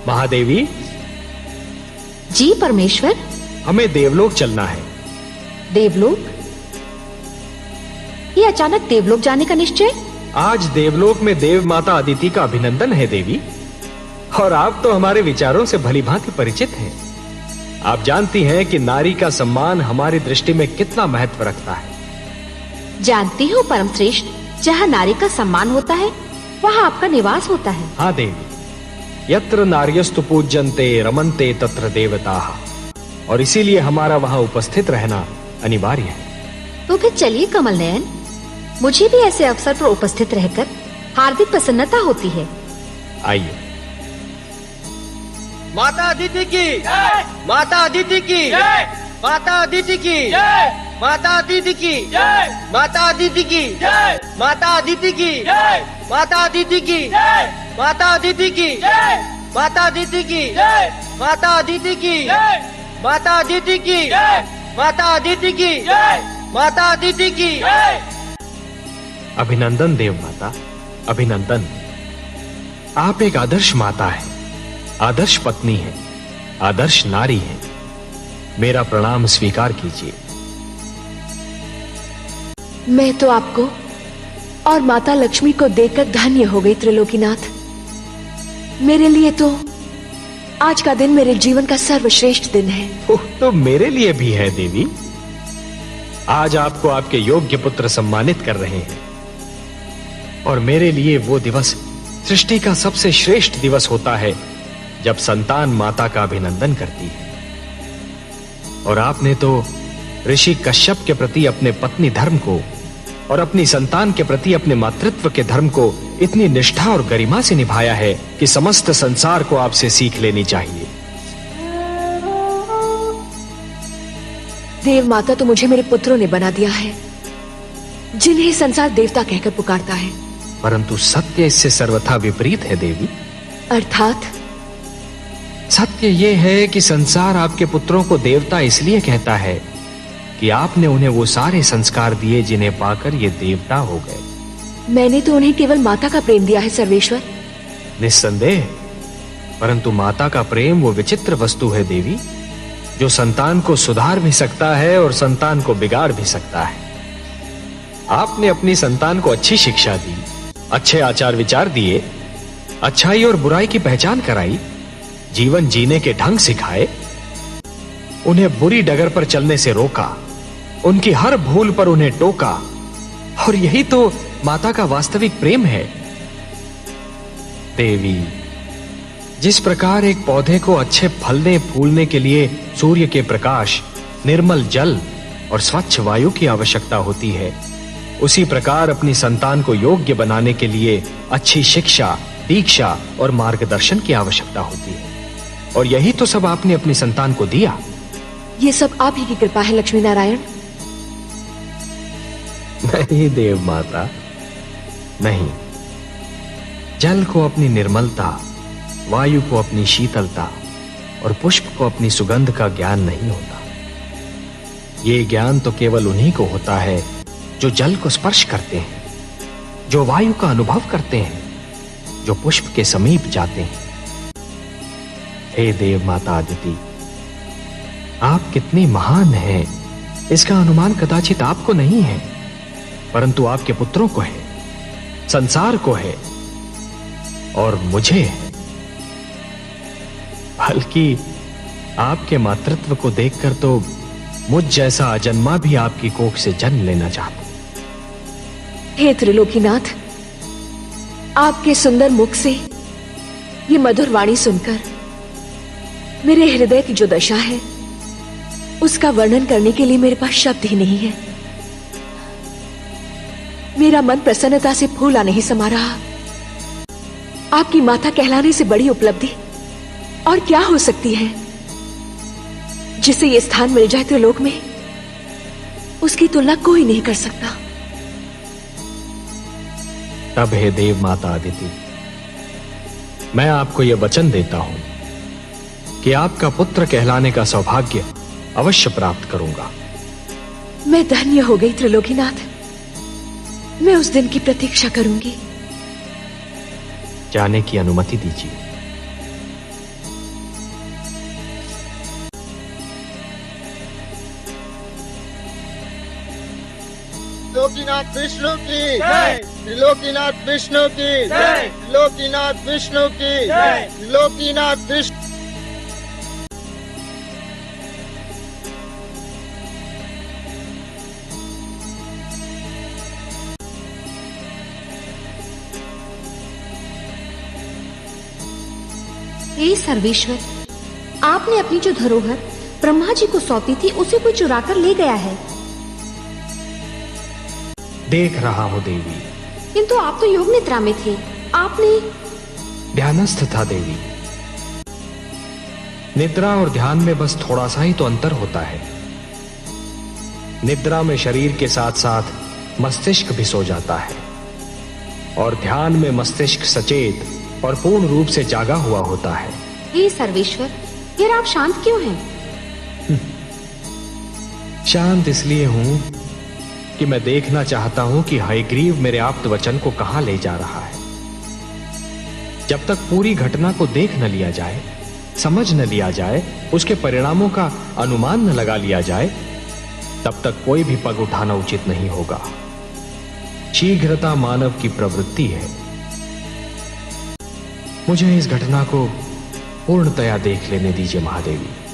महादेवी। जी परमेश्वर। हमें देवलोक चलना है। देवलोक? ये अचानक देवलोक जाने का निश्चय? आज देवलोक में देव माता अदिति का अभिनंदन है देवी, और आप तो हमारे विचारों से भलीभांति परिचित हैं। आप जानती हैं कि नारी का सम्मान हमारी दृष्टि में कितना महत्व रखता है। जानती हूँ परम श्रेष्ठ, जहाँ नारी का सम्मान होता है वहाँ आपका निवास होता है। हाँ देवी, यत्र नार्यस्तु पूज्यन्ते रमन्ते तत्र देवताः, और इसीलिए हमारा वहाँ उपस्थित रहना अनिवार्य है। तो फिर चलिए कमल नयन, मुझे भी ऐसे अवसर पर उपस्थित रहकर हार्दिक प्रसन्नता होती है। आइए। माता अदिति की जय, माता अदिति की जय, माता अदिति की जय, माता अदिति की जय, माता अदिति की जय, माता अदिति की जय, माता अदिति की जय, माता अदिति की जय, माता अदिति की जय, माता अदिति की जय, माता अदिति की जय, माता अदिति की जय, माता अदिति की जय। अभिनंदन देव माता, अभिनंदन। आप एक आदर्श माता है, आदर्श पत्नी है, आदर्श नारी है। मेरा प्रणाम स्वीकार कीजिए। मैं तो आपको और माता लक्ष्मी को देखकर धन्य हो गई त्रिलोकीनाथ। मेरे लिए तो आज का दिन मेरे जीवन का सर्वश्रेष्ठ दिन है। तो मेरे लिए भी है देवी। आज आपको आपके योग्य पुत्र सम्मानित कर रहे हैं, और मेरे लिए वो दिवस सृष्टि का सबसे श्रेष्ठ दिवस होता है जब संतान माता का अभिनंदन करती है। और आपने तो ऋषि कश्यप के प्रति अपने पत्नी धर्म को और अपनी संतान के प्रति अपने मातृत्व के धर्म को इतनी निष्ठा और गरिमा से निभाया है कि समस्त संसार को आपसे सीख लेनी चाहिए। देव माता तो मुझे मेरे पुत्रों ने बना दिया है, जिन्हें संसार देवता कहकर पुकारता है। परंतु सत्य इससे सर्वथा विपरीत है देवी। अर्थात? सत्य ये है कि संसार आपके पुत्रों को देवता इसलिए कहता है कि आपने उन्हें वो सारे संस्कार दिए जिन्हें पाकर ये देवता हो गए। मैंने तो उन्हें केवल माता का प्रेम दिया है सर्वेश्वर। निस्संदेह, परंतु माता का प्रेम वो विचित्र वस्तु है देवी, जो संतान को सुधार भी सकता है और संतान को बिगाड़ भी सकता है। आपने अपनी संतान को अच्छी शिक्षा दी, अच्छे आचार विचार दिए, अच्छाई और बुराई की पहचान कराई, जीवन जीने के ढंग सिखाए, उन्हें बुरी डगर पर चलने से रोका, उनकी हर भूल पर उन्हें टोका, और यही तो माता का वास्तविक प्रेम है। देवी, जिस प्रकार एक पौधे को अच्छे फलने फूलने के लिए सूर्य के प्रकाश, निर्मल जल और स्वच्छ वायु की आवश्यकता होती है, उसी प्रकार अपनी संतान को योग्य बनाने के लिए अच्छी शिक्षा, दीक्षा और मार्गदर्शन की आवश्यकता होती है। और यही तो सब आपने अपनी संतान को दिया। ये सब आप ही की कृपा है लक्ष्मी नारायण। नहीं देव माता, नहीं। जल को अपनी निर्मलता, वायु को अपनी शीतलता और पुष्प को अपनी सुगंध का ज्ञान नहीं होता। ये ज्ञान तो केवल उन्हीं को होता है जो जल को स्पर्श करते हैं, जो वायु का अनुभव करते हैं, जो पुष्प के समीप जाते हैं। हे देव माता अदिति, आप कितनी महान हैं, इसका अनुमान कदाचित आपको नहीं है, परंतु आपके पुत्रों को है, संसार को है और मुझे है। बल्कि आपके मातृत्व को देखकर तो मुझ जैसा अजन्मा भी आपकी कोख से जन्म लेना चाहता। हे त्रिलोकीनाथ, आपके सुंदर मुख से ये मधुर वाणी सुनकर मेरे हृदय की जो दशा है उसका वर्णन करने के लिए मेरे पास शब्द ही नहीं है। मेरा मन प्रसन्नता से फूला नहीं समा रहा। आपकी माता कहलाने से बड़ी उपलब्धि और क्या हो सकती है। जिसे ये स्थान मिल जाए त्रिलोक में, उसकी तुलना कोई नहीं कर सकता। तब हे देव माता अदिति, मैं आपको यह वचन देता हूं कि आपका पुत्र कहलाने का सौभाग्य अवश्य प्राप्त करूंगा। मैं धन्य हो गई त्रिलोकीनाथ। मैं उस दिन की प्रतीक्षा करूंगी। जाने की अनुमति दीजिए। त्रिलोकीनाथ विष्णु की जय, त्रिलोकीनाथ विष्णु की जय, त्रिलोकीनाथ विष्णु की जय, त्रिलोकीनाथ विष्णु। हे सर्वेश्वर, आपने अपनी जो धरोहर ब्रह्मा जी को सौंपी थी उसे कोई चुरा कर ले गया है। देख रहा हूं देवी। किंतु आप तो योग निद्रा में थे, आपने। ध्यानस्थ था देवी। निद्रा और ध्यान में बस थोड़ा सा ही तो अंतर होता है। निद्रा में शरीर के साथ साथ मस्तिष्क भी सो जाता है और ध्यान में मस्तिष्क सचेत और पूर्ण रूप से जागा हुआ होता है। हे सर्वेश्वर, फिर आप शांत क्यों हैं? शांत इसलिए हूं कि मैं देखना चाहता हूं कि हयग्रीव मेरे आप्त वचन को कहां ले जा रहा है। जब तक पूरी घटना को देख न लिया जाए, समझ न लिया जाए, उसके परिणामों का अनुमान न लगा लिया जाए, तब तक कोई भी पग उठाना उचित नहीं होगा। शीघ्रता मानव की प्रवृत्ति है। मुझे इस घटना को पूर्णतया देख लेने दीजिए महादेवी।